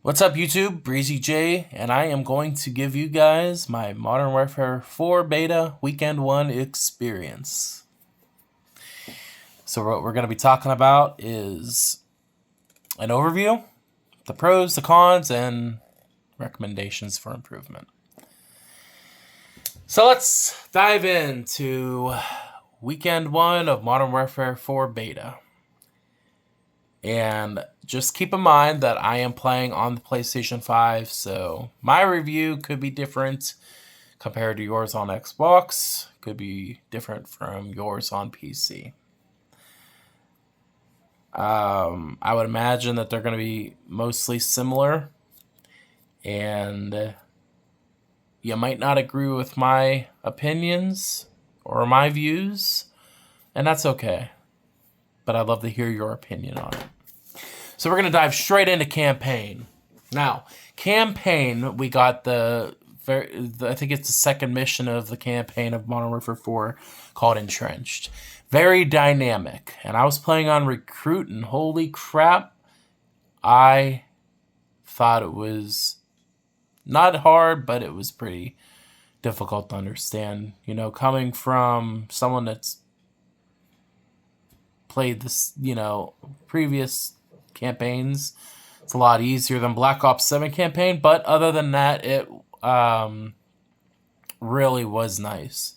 What's up, YouTube? Breezy J, and I am going to give you guys my Modern Warfare 4 Beta Weekend 1 experience. So what we're going to be talking about is an overview, the pros, the cons, and recommendations for improvement. So let's dive into Weekend 1 of Modern Warfare 4 Beta. And just keep in mind that I am playing on the PlayStation 5, so my review could be different compared to yours on Xbox, could be different from yours on PC. I would imagine that they're going to be mostly similar, and you might not agree with my opinions or my views, and that's okay. But I'd love to hear your opinion on it. So we're going to dive straight into campaign. Now, campaign, we got I think it's the second mission of the campaign of Modern Warfare 4 called Entrenched. Very dynamic. And I was playing on Recruit, and holy crap, I thought it was not hard, but it was pretty difficult to understand. You know, coming from someone that's played this, previous campaigns, it's a lot easier than Black Ops 7 campaign, but other than that, it really was nice.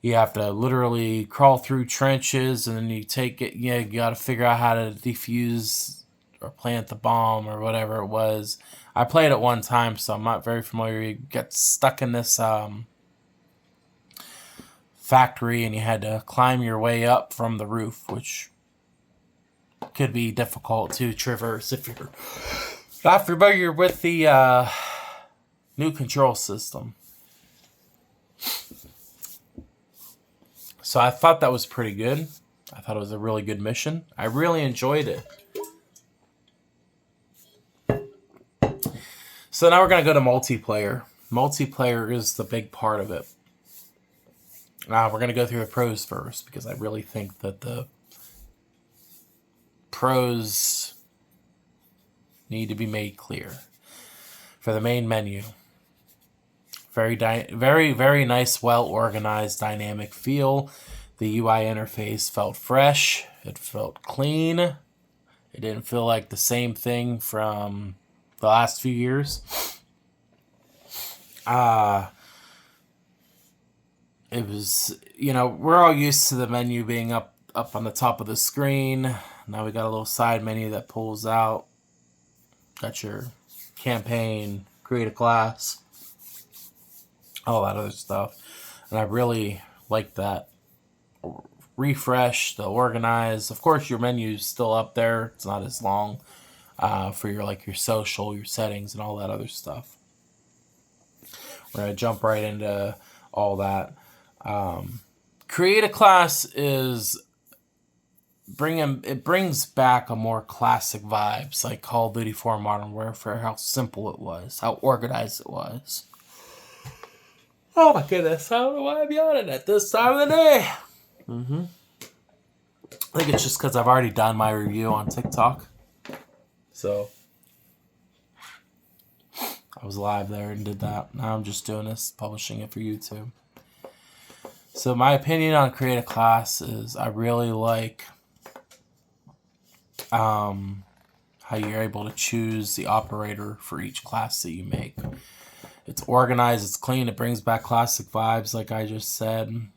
You have to literally crawl through trenches, and then you take it, you got to figure out how to defuse or plant the bomb or whatever it was. I played it one time, so I'm not very familiar. You get stuck in this factory, and you had to climb your way up from the roof, which could be difficult to traverse if you're not familiar with the new control system. So I thought that was pretty good. I thought it was a really good mission. I really enjoyed it. So now we're going to go to multiplayer. Multiplayer is the big part of it. We're going to go through the pros first, because I really think that the pros need to be made clear. For the main menu, very, very nice, well-organized, dynamic feel. The UI interface felt fresh. It felt clean. It didn't feel like the same thing from the last few years. It was, we're all used to the menu being up on the top of the screen. Now we got a little side menu that pulls out. Got your campaign, create a class, all that other stuff. And I really like that. Refresh, the organize. Of course, your menu's still up there. It's not as long for your social, your settings, and all that other stuff. We're going to jump right into all that. Create a class it brings back a more classic vibes, like Call of Duty 4 Modern Warfare, how simple it was, how organized it was. Oh my goodness, I don't know why I'm yawning at this time of the day. I think it's just because I've already done my review on TikTok. So I was live there and did that. Now I'm just doing this, publishing it for YouTube. So my opinion on create a class is I really like how you're able to choose the operator for each class that you make. It's organized, it's clean, it brings back classic vibes like I just said.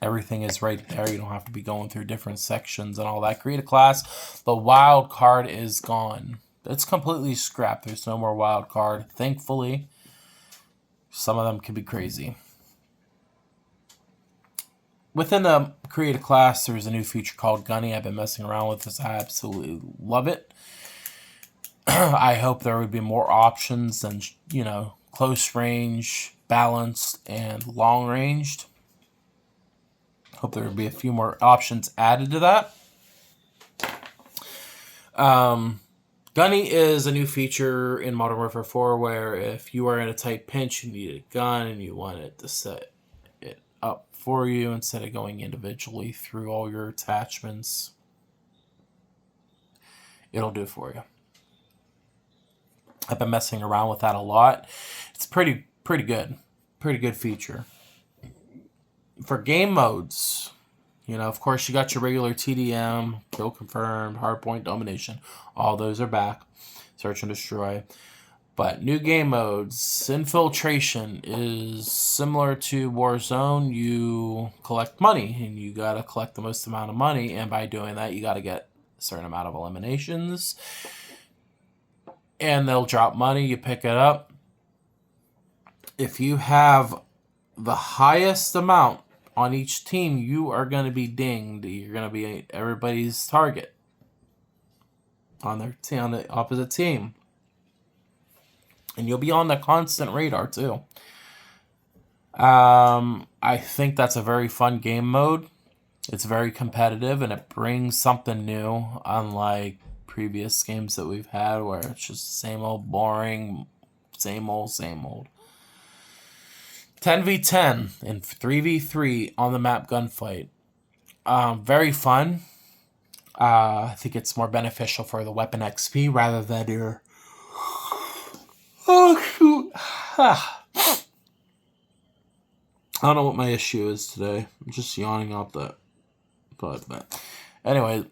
Everything is right there. You don't have to be going through different sections and all that. Create a class. The wild card is gone. It's completely scrapped. There's no more wild card. Thankfully, some of them can be crazy. Within the create a class, there's a new feature called Gunny. I've been messing around with this. I absolutely love it. I hope there would be more options than, close range, balanced, and long ranged. Hope there would be a few more options added to that. Gunny is a new feature in Modern Warfare 4 where if you are in a tight pinch, you need a gun and you want it to set it up for you instead of going individually through all your attachments. It'll do it for you. I've been messing around with that a lot. It's pretty good. Pretty good feature. For game modes, of course, you got your regular TDM, kill confirmed, hardpoint domination. All those are back. Search and destroy. But new game modes, infiltration is similar to Warzone. You collect money, and you got to collect the most amount of money. And by doing that, you got to get a certain amount of eliminations. And they'll drop money. You pick it up. If you have the highest amount on each team, you are going to be dinged. You're going to be everybody's target on the opposite team. And you'll be on the constant radar, too. I think that's a very fun game mode. It's very competitive, and it brings something new, unlike previous games that we've had where it's just the same old boring, same old. 10v10 and 3v3 on the map gunfight. Very fun. I think it's more beneficial for the weapon XP rather than your... Oh, shoot. I don't know what my issue is today. I'm just yawning out the butt. But anyway.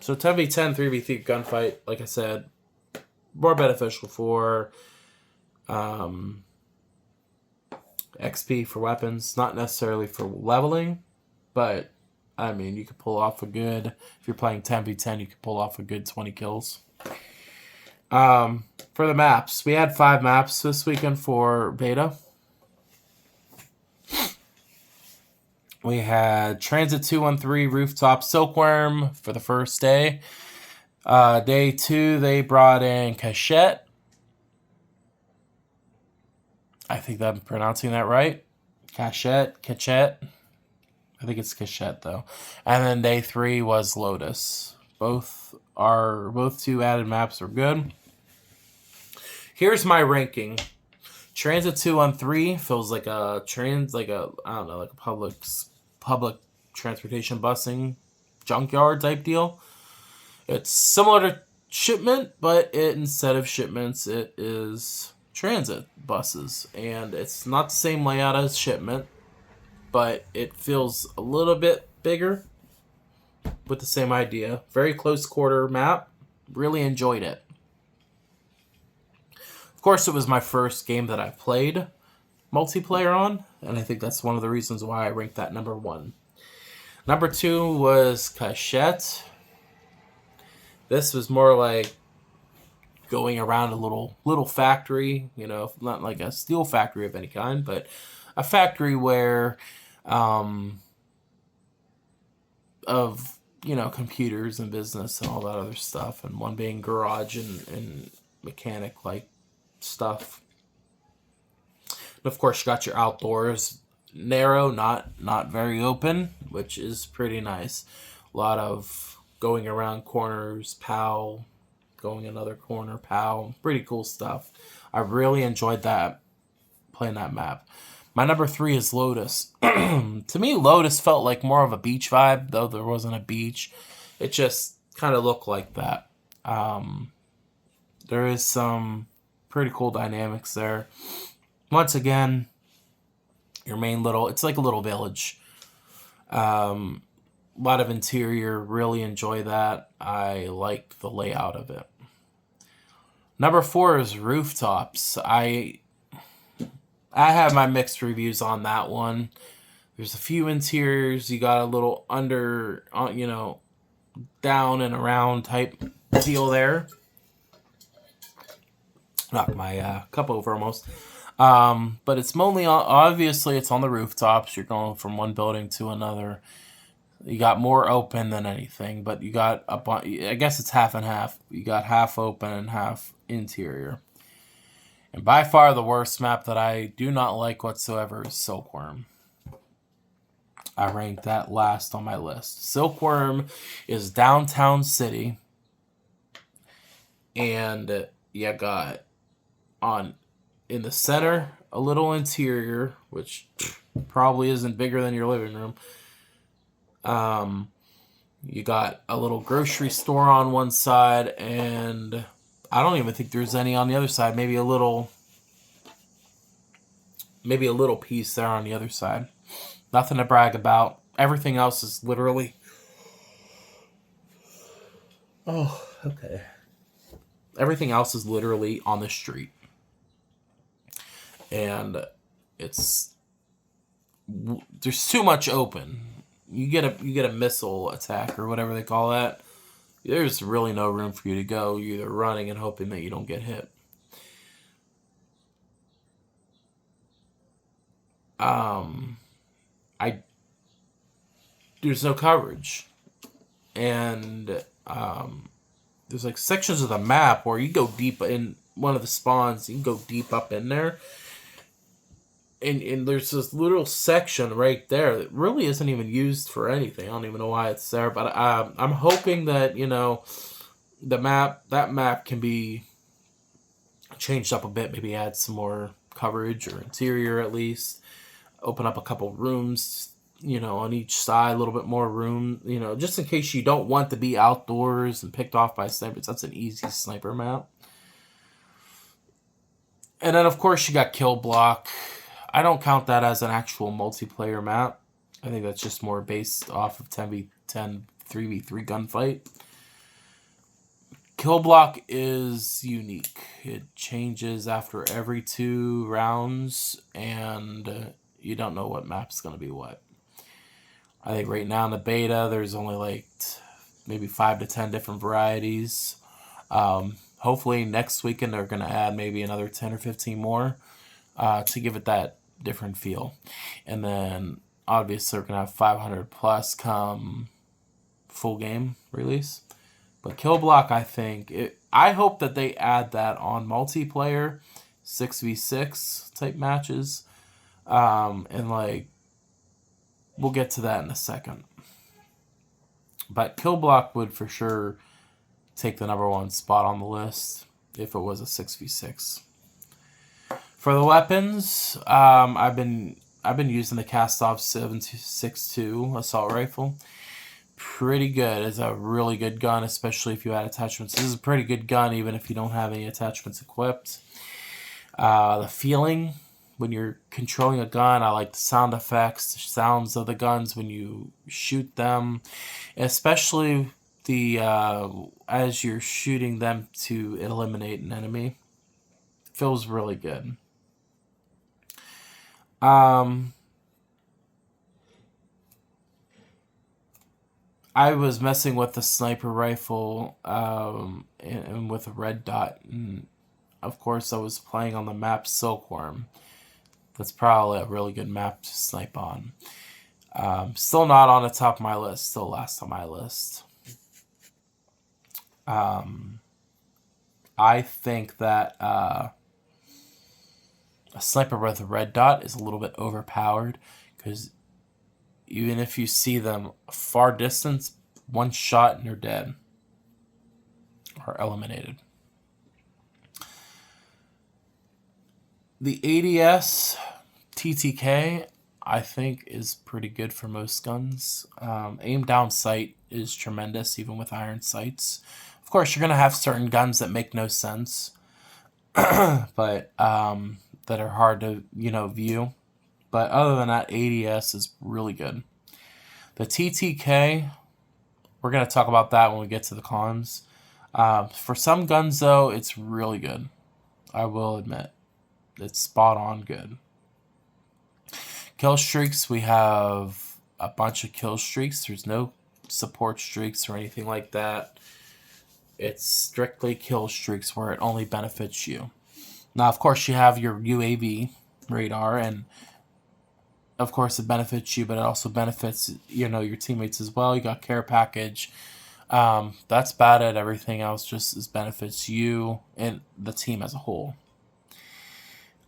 So 10v10, 3v3 gunfight, like I said, more beneficial for XP for weapons, not necessarily for leveling, but I mean, you could pull off if you're playing 10v10, you could pull off a good 20 kills. For the maps, we had 5 maps this weekend for beta. We had Transit 213, Rooftop, Silkworm for the first day. Day 2, they brought in Cachette. I think I'm pronouncing that right. Cachette. I think it's Cachette, though. And then day 3 was Lotus. Both 2 added maps are good. Here's my ranking. Transit 213 feels like a public transportation busing junkyard type deal. It's similar to Shipment, but instead of shipments, it is transit buses. And it's not the same layout as Shipment, but it feels a little bit bigger with the same idea. Very close quarter map. Really enjoyed it. Of course, it was my first game that I played multiplayer on, and I think that's one of the reasons why I ranked that number 1. Number 2 was Cachette. This was more like going around a little factory, not like a steel factory of any kind, but a factory where of computers and business and all that other stuff, and one being garage and mechanic like stuff. And of course, you got your outdoors, narrow, not very open, which is pretty nice. A lot of going around corners, pow, going another corner, pow. Pretty cool stuff. I really enjoyed that, playing that map. My number 3 is Lotus. To me, Lotus felt like more of a beach vibe, though there wasn't a beach. It just kind of looked like that. There is some pretty cool dynamics there. Once again, it's like a little village. A lot of interior, really enjoy that. I like the layout of it. Number 4 is Rooftops. I have my mixed reviews on that one. There's a few interiors. You got a little down and around type deal there. Knocked my cup over almost. But it's mainly, obviously, it's on the rooftops. You're going from one building to another. You got more open than anything, but you got I guess it's half and half. You got half open and half interior. And by far the worst map that I do not like whatsoever is Silkworm. I ranked that last on my list. Silkworm is downtown city. And you got in the center a little interior, which probably isn't bigger than your living room. You got a little grocery store on one side, and I don't even think there's any on the other side. Maybe a little piece there on the other side. Nothing to brag about. Everything else is literally... Oh, okay. Everything else is literally on the street. And it's... There's too much open. You get a missile attack or whatever they call that. There's really no room for you to go. You're either running and hoping that you don't get hit. There's no coverage. And there's like sections of the map where you go deep in one of the spawns. You can go deep up in there. And there's this little section right there that really isn't even used for anything. I don't even know why it's there. But I'm hoping that, that map can be changed up a bit. Maybe add some more coverage or interior at least. Open up a couple rooms, on each side, a little bit more room, just in case you don't want to be outdoors and picked off by snipers. That's an easy sniper map. And then, of course, you got Kill Block. I don't count that as an actual multiplayer map. I think that's just more based off of 10v10, 3v3 gunfight. Kill Block is unique. It changes after every 2 rounds, and you don't know what map's going to be what. I think right now in the beta, there's only like maybe 5 to 10 different varieties. Hopefully next weekend they're going to add maybe another 10 or 15 more to give it that different feel. And then obviously they're going to have 500 plus come full game release. But Kill Block, I hope that they add that on multiplayer 6v6 type matches. And like, we'll get to that in a second. But Kill Block would for sure take the #1 spot on the list if it was a 6v6. For the weapons, I've been using the Cast-Off 7.62 assault rifle. Pretty good. It's a really good gun, especially if you add attachments. This is a pretty good gun, even if you don't have any attachments equipped. The feeling when you're controlling a gun, I like the sound effects, the sounds of the guns when you shoot them, especially as you're shooting them to eliminate an enemy. Feels really good. I was messing with the sniper rifle and with a red dot, and of course I was playing on the map Silkworm. That's probably a really good map to snipe on. Still not on the top of my list. Still last on my list. I think that a sniper with a red dot is a little bit overpowered, because even if you see them far distance, one shot and you're dead or eliminated. The ADS TTK, I think, is pretty good for most guns. Aim down sight is tremendous, even with iron sights. Of course, you're going to have certain guns that make no sense, but that are hard to view. But other than that, ADS is really good. The TTK, we're going to talk about that when we get to the cons. For some guns, though, it's really good. I will admit. It's spot on good. Kill streaks, we have a bunch of kill streaks. There's no support streaks or anything like that. It's strictly kill streaks where it only benefits you. Now, of course, you have your UAV radar, and of course it benefits you, but it also benefits your teammates as well. You got care package. That's about it. Everything else just benefits you and the team as a whole.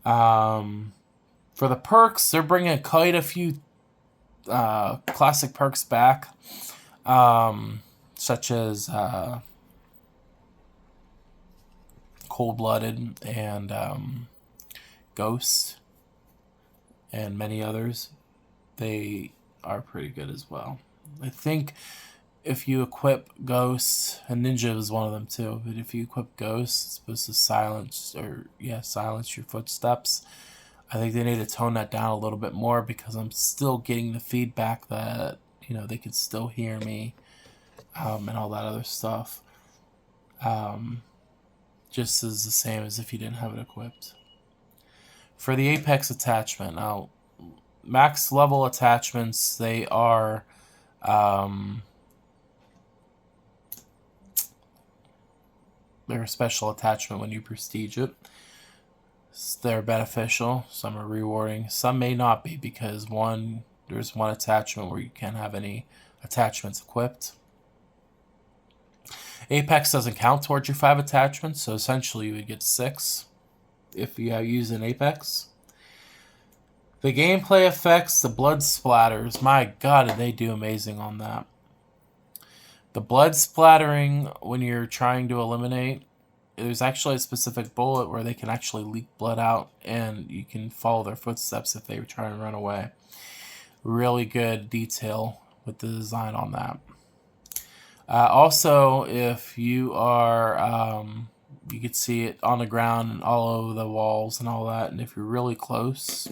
For the perks, they're bringing quite a few classic perks back, such as Cold-Blooded and Ghost, and many others. They are pretty good as well. I think if you equip Ghost, and Ninja is one of them too, but if you equip Ghost, it's supposed to silence your footsteps. I think they need to tone that down a little bit more because I'm still getting the feedback that, they could still hear me, and all that other stuff. Just as the same as if you didn't have it equipped. For the Apex attachment, now, max level attachments, they are they're a special attachment when you prestige it. They're beneficial. Some are rewarding. Some may not be because there's one attachment where you can't have any attachments equipped. Apex doesn't count towards your 5 attachments, so essentially you would get 6 if you use an Apex. The gameplay effects, the blood splatters, my god, did they do amazing on that. The blood splattering when you're trying to eliminate, there's actually a specific bullet where they can actually leak blood out and you can follow their footsteps if they try and run away. Really good detail with the design on that. Also, if you are, you can see it on the ground and all over the walls and all that, and if you're really close,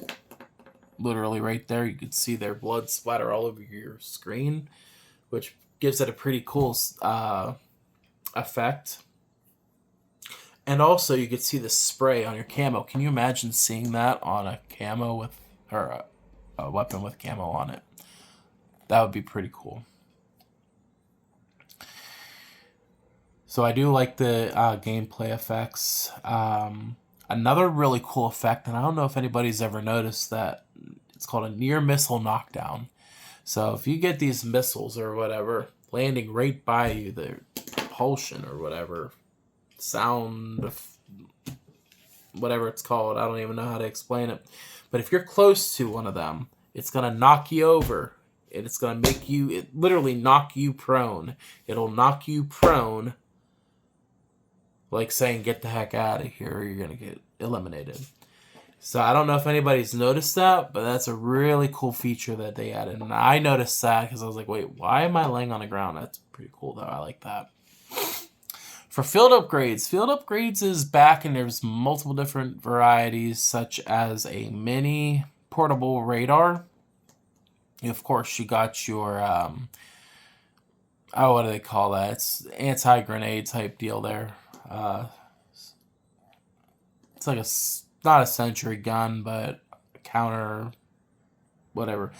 literally right there, you can see their blood splatter all over your screen, which gives it a pretty cool effect. And also, you can see the spray on your camo. Can you imagine seeing that on a camo or a weapon with camo on it? That would be pretty cool. So I do like the gameplay effects. Another really cool effect, and I don't know if anybody's ever noticed that, it's called a near missile knockdown. So if you get these missiles or whatever landing right by you, the propulsion or whatever, sound of whatever it's called, I don't even know how to explain it. But if you're close to one of them, it's going to knock you over. And it's going to literally knock you prone. It'll knock you prone, like saying, get the heck out of here or you're going to get eliminated. So I don't know if anybody's noticed that, but that's a really cool feature that they added. And I noticed that because I was like, wait, why am I laying on the ground? That's pretty cool, though. I like that. For field upgrades is back, and there's multiple different varieties, such as a mini portable radar. Of course, you got your, what do they call that? It's anti-grenade type deal there. It's like not a sentry gun, but a counter, whatever.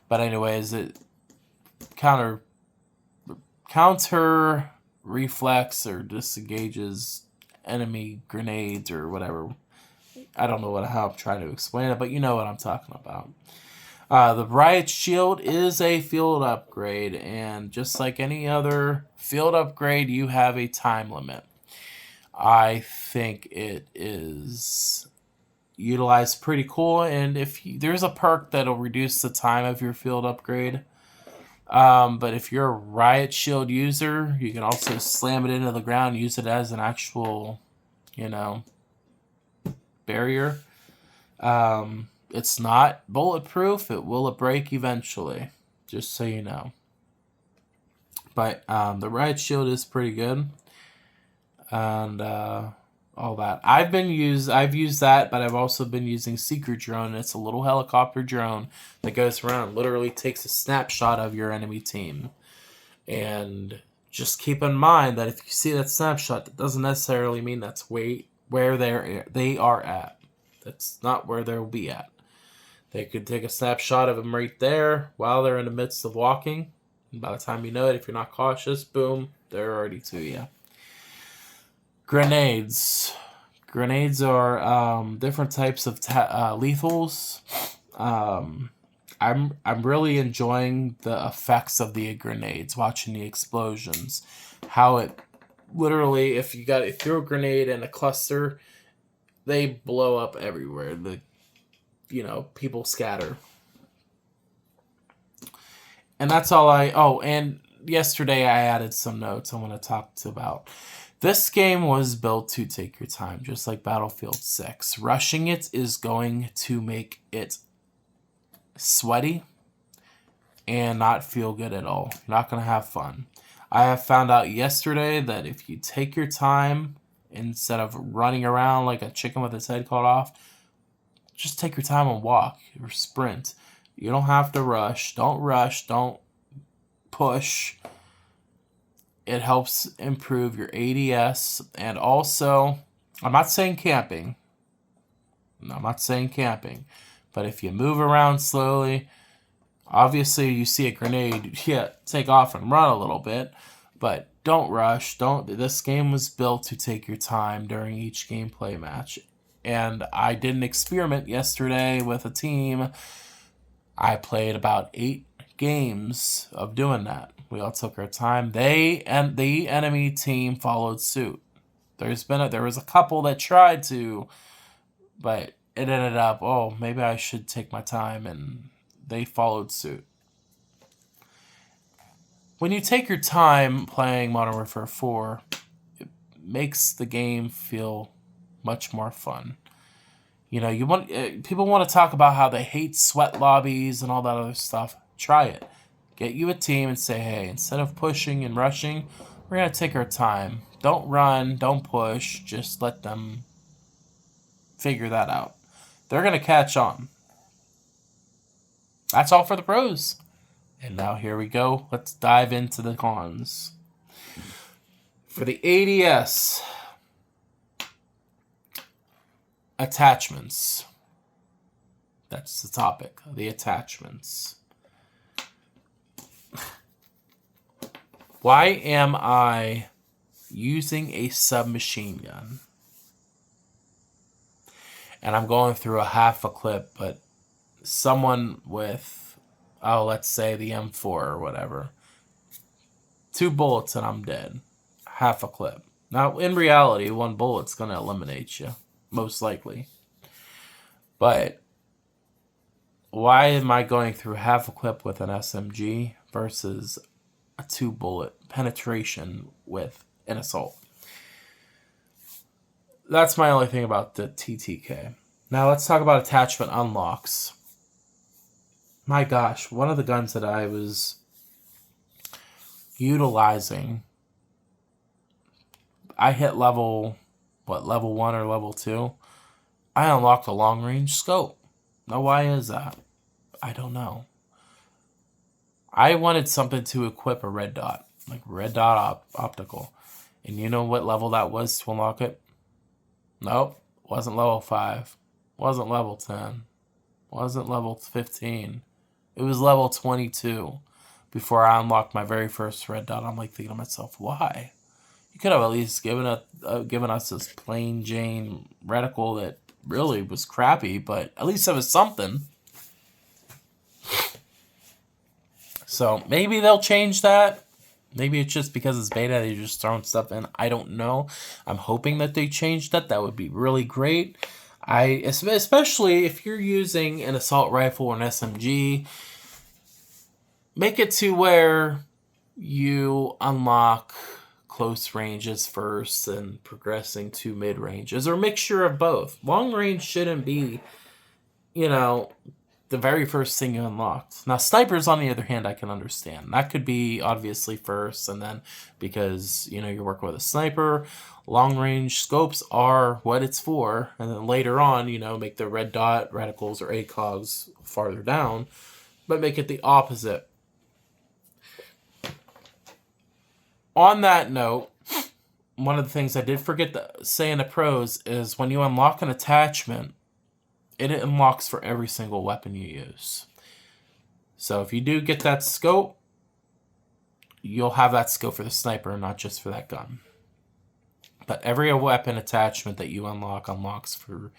But anyways, it counter reflex or disengages enemy grenades or whatever. I don't know how I'm trying to explain it, but you know what I'm talking about. The Riot Shield is a field upgrade, and just like any other field upgrade, you have a time limit. I think it is utilized pretty cool, and there's a perk that'll reduce the time of your field upgrade. But if you're a Riot Shield user, you can also slam it into the ground, use it as an actual, barrier. It's not bulletproof. It will break eventually, just so you know. But the Riot Shield is pretty good. And all that. I've used that, but I've also been using Secret Drone. It's a little helicopter drone that goes around and literally takes a snapshot of your enemy team. And just keep in mind that if you see that snapshot, that doesn't necessarily mean that's where they are at. That's not where they'll be at. They could take a snapshot of them right there while they're in the midst of walking. And by the time you know it, if you're not cautious, boom, they're already to you. Grenades. Grenades are different types of lethals. I'm really enjoying the effects of the grenades, watching the explosions. How it literally, if you throw a grenade in a cluster, they blow up everywhere. People scatter. And that's all and yesterday I added some notes I want to talk about. This game was built to take your time, just like Battlefield 6. Rushing it is going to make it sweaty and not feel good at all. You're not going to have fun. I have found out yesterday that if you take your time instead of running around like a chicken with its head cut off, just take your time and walk or sprint. You don't have to rush. Don't rush. Don't push. It helps improve your ADS. And also, I'm not saying camping. No, I'm not saying camping. But if you move around slowly, obviously you see a grenade, yeah, take off and run a little bit. But don't rush. This game was built to take your time during each gameplay match. And I did an experiment yesterday with a team. I played about 8 games of doing that. We all took our time. The enemy team followed suit. There was a couple that tried to, but it ended up, oh, maybe I should take my time, and they followed suit. When you take your time playing Modern Warfare 4, it makes the game feel much more fun. You know, people want to talk about how they hate sweat lobbies and all that other stuff. Try it. Get you a team and say, hey, instead of pushing and rushing, we're going to take our time. Don't run, don't push, just let them figure that out. They're going to catch on. That's all for the pros. And now here we go. Let's dive into the cons. For the ADS, attachments. That's the topic. The attachments. Why am I using a submachine gun? And I'm going through a half a clip, but someone with, let's say the M4 or whatever, 2 bullets and I'm dead. Half a clip. Now, in reality, 1 bullet's going to eliminate you, most likely. But why am I going through half a clip with an SMG versus a 2-bullet penetration with an assault? That's my only thing about the TTK. Now let's talk about attachment unlocks. My gosh, one of the guns that I was utilizing, I hit level 1 or level 2. I unlocked a long-range scope. Now why is that? I don't know. I wanted something to equip a red dot, like red dot optical. And you know what level that was to unlock it? Nope. Wasn't level 5. Wasn't level 10. Wasn't level 15. It was level 22 before I unlocked my very first red dot. I'm like thinking to myself, why? You could have at least given us this plain Jane reticle that really was crappy, but at least it was something. So maybe they'll change that. Maybe it's just because it's beta, they're just throwing stuff in. I don't know. I'm hoping that they change that. That would be really great. Especially if you're using an assault rifle or an SMG, make it to where you unlock close ranges first and progressing to mid ranges, or a mixture of both. Long range shouldn't be, the very first thing you unlocked. Now, snipers, on the other hand, I can understand. That could be obviously first, and then because, you're working with a sniper, long-range scopes are what it's for, and then later on, make the red dot reticles or ACOGs farther down, but make it the opposite. On that note, one of the things I did forget to say in the pros is when you unlock an attachment, it unlocks for every single weapon you use. So if you do get that scope, you'll have that scope for the sniper, not just for that gun. But every weapon attachment that you unlocks for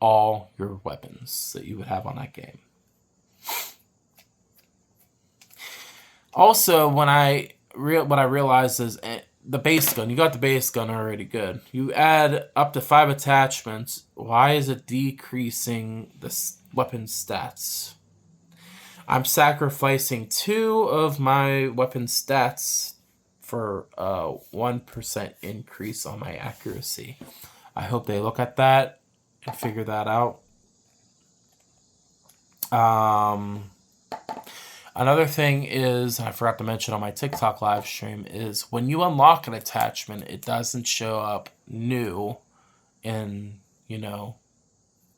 all your weapons that you would have on that game. Also, what I realized is the base gun. You got the base gun already good. You add up to 5 attachments. Why is it decreasing the weapon stats? I'm sacrificing 2 of my weapon stats for a 1% increase on my accuracy. I hope they look at that and figure that out. Another thing is, and I forgot to mention on my TikTok live stream, is when you unlock an attachment, it doesn't show up new in, you know,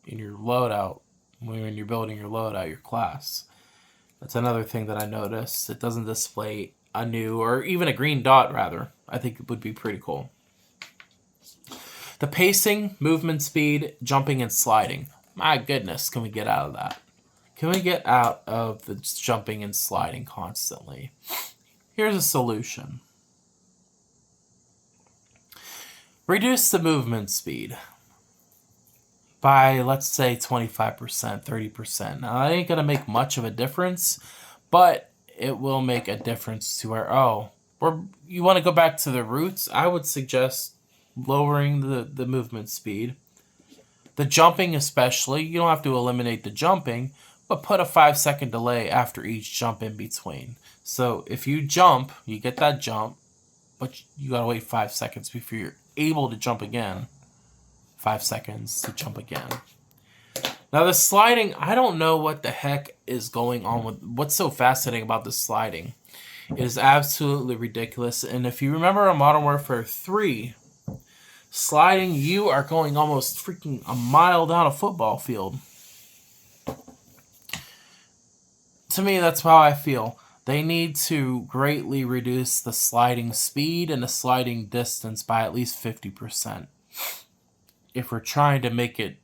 in your loadout when you're building your loadout, your class. That's another thing that I noticed. It doesn't display a new, or even a green dot, rather. I think it would be pretty cool. The pacing, movement speed, jumping, and sliding. My goodness, can we get out of that? Can we get out of the jumping and sliding constantly? Here's a solution. Reduce the movement speed by, let's say, 25%, 30%. Now, that ain't going to make much of a difference, but it will make a difference to where, you want to go back to the roots. I would suggest lowering the movement speed. The jumping especially, you don't have to eliminate the jumping, but put a 5-second delay after each jump in between. So if you jump, you get that jump, but you gotta wait 5 seconds before you're able to jump again. 5 seconds to jump again. Now the sliding, I don't know what the heck is going on with, what's so fascinating about the sliding. It is absolutely ridiculous. And if you remember on Modern Warfare 3, sliding, you are going almost freaking a mile down a football field. To me, that's how I feel. They need to greatly reduce the sliding speed and the sliding distance by at least 50%. If we're trying to make it,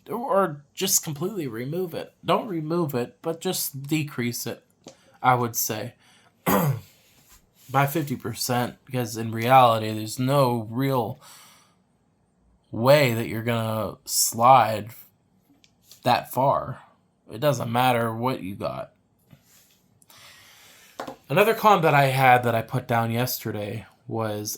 or just completely remove it. Don't remove it, but just decrease it, I would say. By 50%, because in reality, there's no real way that you're gonna slide that far. It doesn't matter what you got. Another con that I had that I put down yesterday was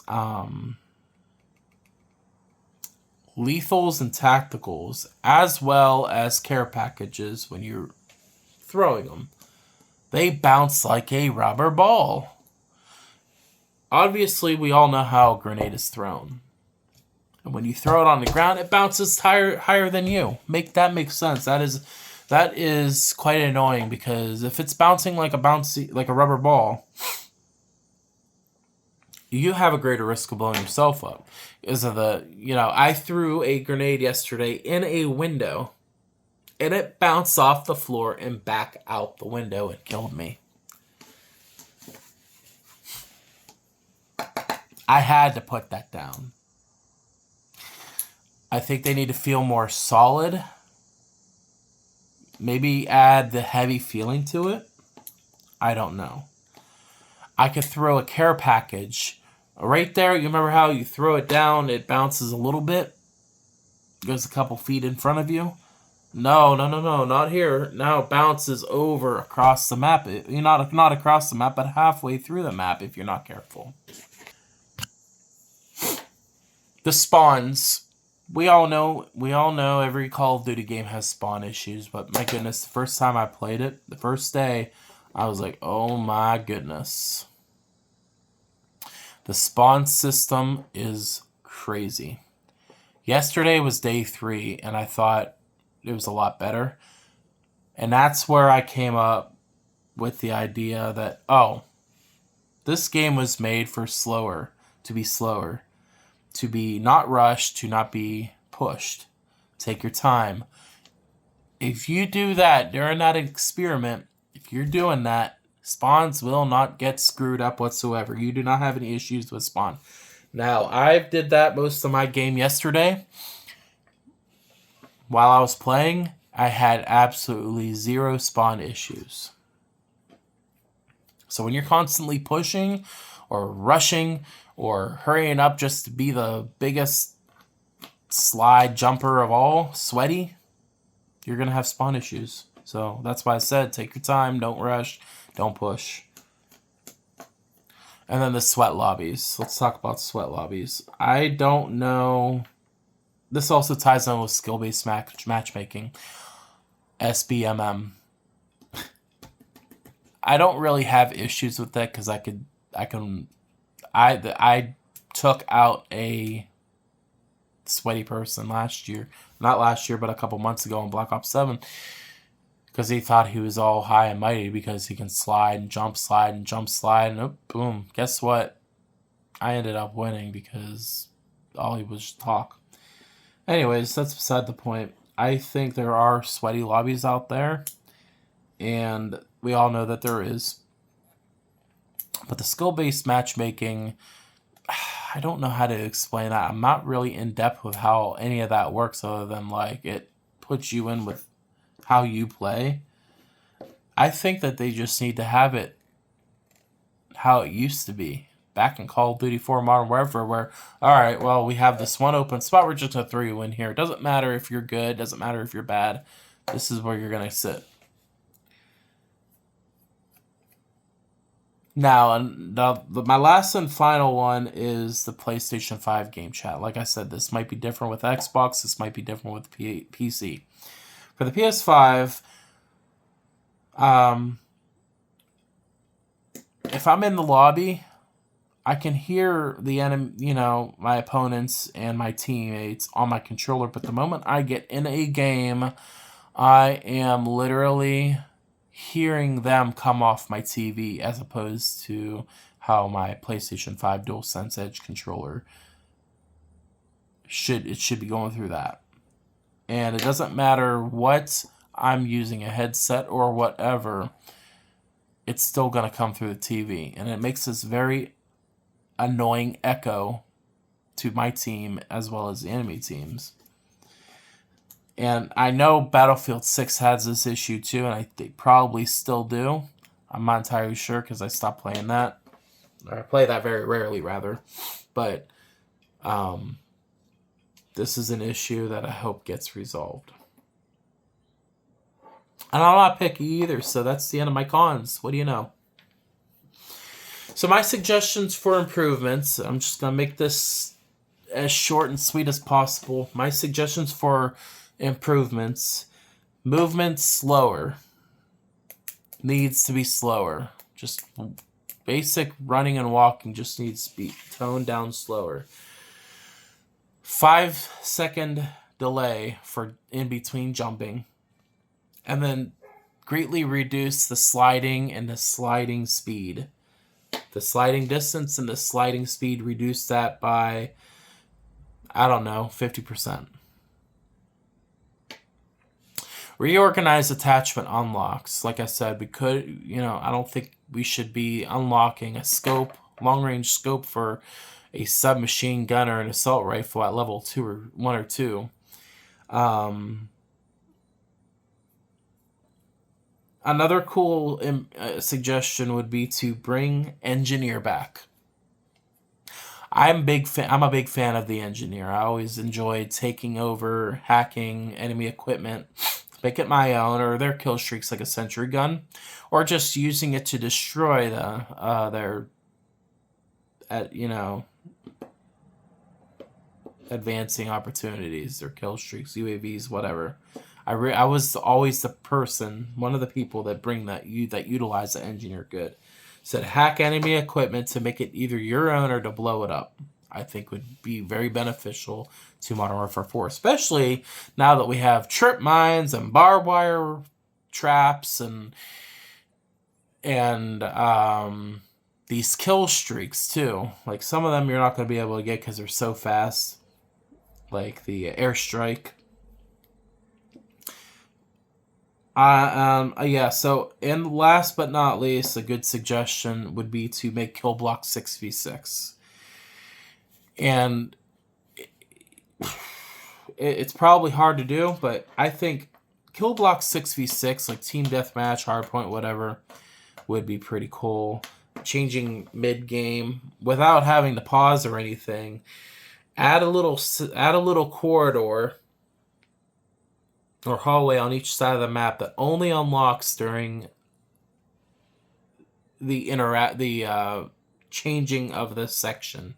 lethals and tacticals, as well as care packages when you're throwing them. They bounce like a rubber ball. Obviously, we all know how a grenade is thrown. And when you throw it on the ground, it bounces higher than you. Make that make sense. That is quite annoying, because if it's bouncing like a rubber ball, you have a greater risk of blowing yourself up. Because of I threw a grenade yesterday in a window, and it bounced off the floor and back out the window and killed me. I had to put that down. I think they need to feel more solid. Maybe add the heavy feeling to it. I don't know. I could throw a care package right there. You remember how you throw it down, it bounces a little bit, goes a couple feet in front of you? No, not here. Now it bounces over across the map. You're not across the map, but halfway through the map if you're not careful. The spawns. We all know every Call of Duty game has spawn issues, but my goodness, the first time I played it, the first day, I was like, oh my goodness. The spawn system is crazy. Yesterday was day 3, and I thought it was a lot better. And that's where I came up with the idea that, this game was made for to be slower. To be not rushed, to not be pushed. Take your time. If you do that during that experiment, if you're doing that, spawns will not get screwed up whatsoever. You do not have any issues with spawn. Now, I did that most of my game yesterday. While I was playing, I had absolutely 0 spawn issues. So when you're constantly pushing or rushing or hurrying up just to be the biggest slide jumper of all, sweaty, you're going to have spawn issues. So that's why I said take your time, don't rush, don't push. And then the sweat lobbies. Let's talk about sweat lobbies. I don't know. This also ties in with skill-based matchmaking. SBMM. I don't really have issues with that because I took out a sweaty person last year. Not last year, but a couple months ago in Black Ops 7. because he thought he was all high and mighty because he can slide and jump slide and jump slide, and oh, boom, guess what? I ended up winning because all he was talk. Anyways, that's beside the point. I think there are sweaty lobbies out there, and we all know that there is. But the skill-based matchmaking, I don't know how to explain that. I'm not really in depth with how any of that works, other than like it puts you in with how you play. I think that they just need to have it how it used to be back in Call of Duty 4 Modern Warfare, where, all right, well, we have this one open spot, we're just going to throw you in here. It doesn't matter if you're good, doesn't matter if you're bad. This is where you're going to sit. Now, and my last and final one is the PlayStation 5 game chat. Like I said, this might be different with Xbox. This might be different with PC. For the PS5, if I'm in the lobby, I can hear the enemy, my opponents and my teammates on my controller. But the moment I get in a game, I am literally hearing them come off my TV, as opposed to how my PlayStation 5 DualSense Edge controller should be going through that. And it doesn't matter what I'm using, a headset or whatever, it's still going to come through the TV. And it makes this very annoying echo to my team as well as the enemy teams. And I know Battlefield 6 has this issue too, and they probably still do. I'm not entirely sure because I stopped playing that. Or I play that very rarely, rather. But this is an issue that I hope gets resolved. And I'm not picky either, so that's the end of my cons. What do you know? So my suggestions for improvements, I'm just going to make this as short and sweet as possible. My suggestions for improvements: movement slower, needs to be slower. Just basic running and walking just needs to be toned down slower. 5-second delay for in between jumping, and then greatly reduce the sliding and the sliding speed. The sliding distance and the sliding speed, reduce that by, 50%. Reorganize attachment unlocks. Like I said, we could, I don't think we should be unlocking a scope, long-range scope for a submachine gun or an assault rifle at level 2 or 1 or 2. Another cool suggestion would be to bring Engineer back. I'm a big fan of the Engineer. I always enjoyed taking over, hacking enemy equipment, make it my own, or their kill streaks like a sentry gun, or just using it to destroy their advancing opportunities, their kill streaks, UAVs, whatever. I was always one of the people that utilize the Engineer good. Said hack enemy equipment to make it either your own or to blow it up. I think would be very beneficial to Modern Warfare 4, especially now that we have trip mines and barbed wire traps and these kill streaks too. Like some of them you're not going to be able to get because they're so fast, like the airstrike. So, and last but not least, a good suggestion would be to make kill block 6v6. And it's probably hard to do, but I think kill block 6v6, like team deathmatch, hardpoint, whatever, would be pretty cool. Changing mid-game without having to pause or anything. Add a little corridor or hallway on each side of the map that only unlocks during the changing of this section.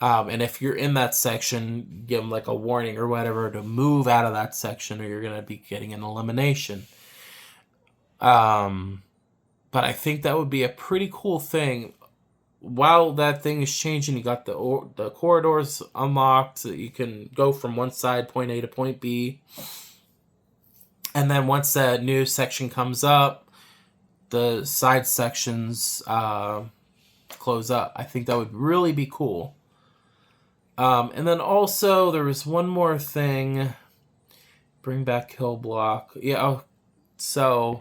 And if you're in that section, give them like a warning or whatever to move out of that section, or you're going to be getting an elimination. But I think that would be a pretty cool thing. While that thing is changing, you got the corridors unlocked. So you can go from one side, point A to point B. And then once that new section comes up, the side sections close up. I think that would really be cool. And then also there was one more thing. Bring back kill block. Yeah. So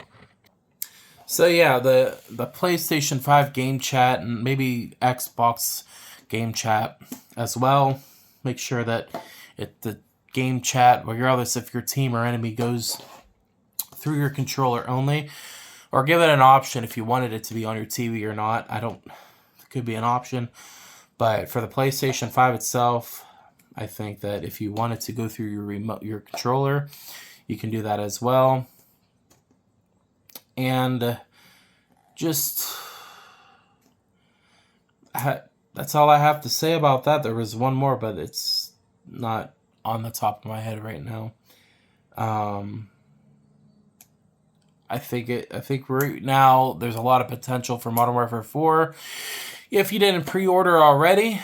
yeah, the PlayStation 5 game chat and maybe Xbox game chat as well. Make sure that the game chat, regardless if your team or enemy goes through your controller only, or give it an option if you wanted it to be on your TV or not. It could be an option. But for the PlayStation 5 itself, I think that if you wanted to go through your controller, you can do that as well. And that's all I have to say about that. There was one more, but it's not on the top of my head right now. I think right now there's a lot of potential for Modern Warfare 4. If you didn't pre-order already,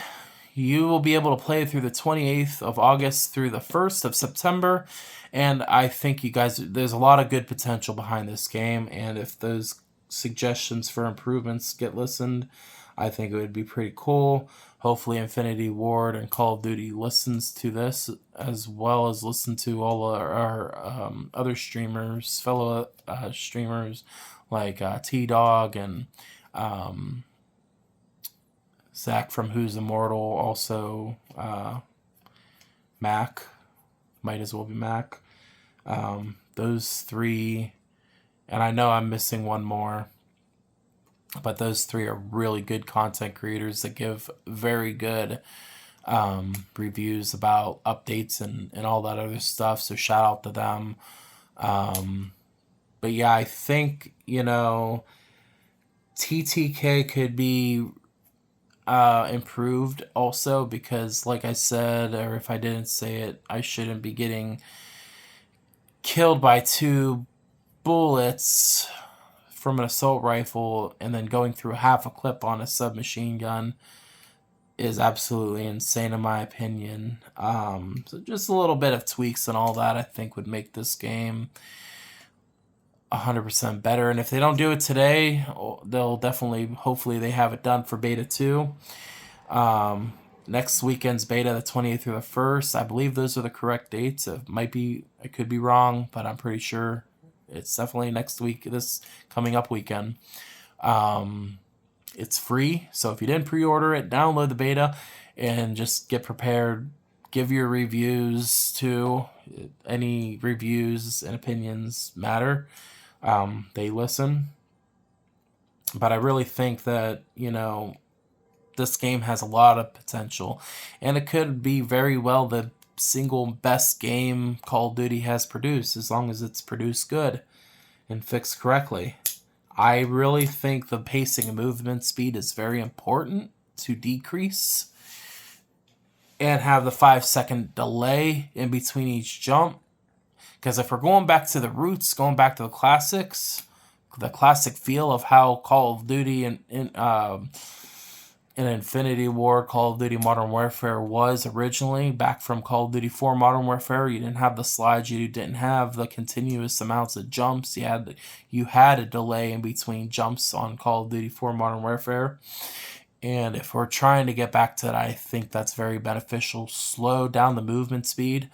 you will be able to play through the 28th of August through the 1st of September. And I think you guys, there's a lot of good potential behind this game. And if those suggestions for improvements get listened, I think it would be pretty cool. Hopefully Infinity Ward and Call of Duty listens to this, as well as listen to all our other streamers, fellow streamers like T-Dog and Zach from Who's Immortal, also Mac, might as well be Mac. Those three, and I know I'm missing one more, but those three are really good content creators that give very good reviews about updates and all that other stuff. So shout out to them. But yeah, I think, TTK could be improved also, because like I said, or if I didn't say it, I shouldn't be getting killed by 2 bullets from an assault rifle and then going through half a clip on a submachine gun is absolutely insane in my opinion. So just a little bit of tweaks and all that I think would make this game 100% better. And if they don't do it today, they'll definitely, hopefully they have it done for beta 2. Next weekend's beta, the 20th through the 1st. I believe those are the correct dates. I could be wrong, but I'm pretty sure it's definitely next week, this coming up weekend. It's free, so if you didn't pre-order it, download the beta and just get prepared. Give your reviews too. Any reviews and opinions matter. They listen. But I really think that, this game has a lot of potential, and it could be very well the single best game Call of Duty has produced, as long as it's produced good and fixed correctly. I really think the pacing and movement speed is very important to decrease, and have the 5-second delay in between each jump. Because if we're going back to the roots, going back to the classics, the classic feel of how Call of Duty and Infinity Ward, Call of Duty Modern Warfare was originally, back from Call of Duty 4 Modern Warfare, you didn't have the slides, you didn't have the continuous amounts of jumps, you had a delay in between jumps on Call of Duty 4 Modern Warfare. And if we're trying to get back to that, I think that's very beneficial. Slow down the movement speed,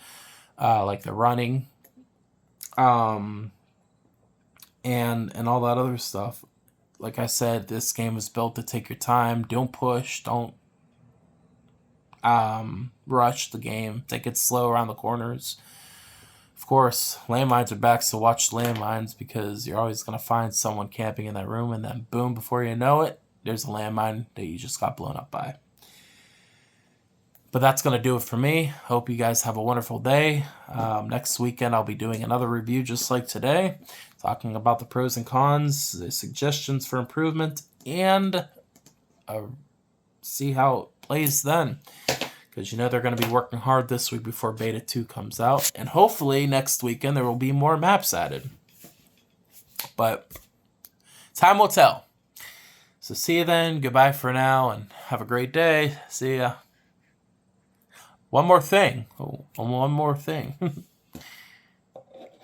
like the running, and all that other stuff. Like I said, this game was built to take your time. Don't push. Don't rush the game. Take it slow around the corners. Of course, landmines are back, so watch landmines, because you're always going to find someone camping in that room, and then boom, before you know it, there's a landmine that you just got blown up by. But that's going to do it for me. Hope you guys have a wonderful day. Next weekend, I'll be doing another review just like today, talking about the pros and cons, the suggestions for improvement, and see how it plays then. Because they're going to be working hard this week before Beta 2 comes out. And hopefully next weekend there will be more maps added. But time will tell. So see you then. Goodbye for now, and have a great day. See ya. One more thing.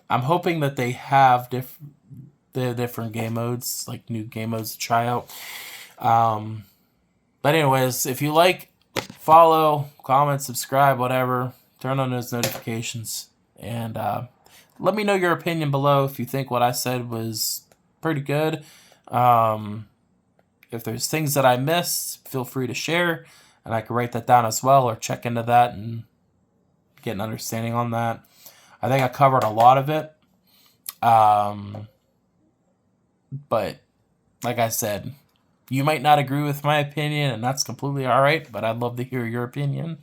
I'm hoping that they have the different game modes, like new game modes to try out. But anyways, if you like, follow, comment, subscribe, whatever. Turn on those notifications. And let me know your opinion below if you think what I said was pretty good. If there's things that I missed, feel free to share. And I can write that down as well or check into that and get an understanding on that. I think I covered a lot of it. But like I said, you might not agree with my opinion, and that's completely all right, but I'd love to hear your opinion.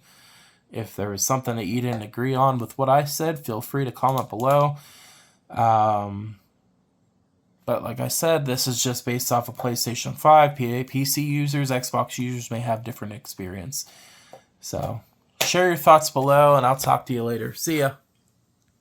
If there was something that you didn't agree on with what I said, feel free to comment below. But like I said, this is just based off of PlayStation 5. PC users, Xbox users may have different experience. So share your thoughts below, and I'll talk to you later. See ya.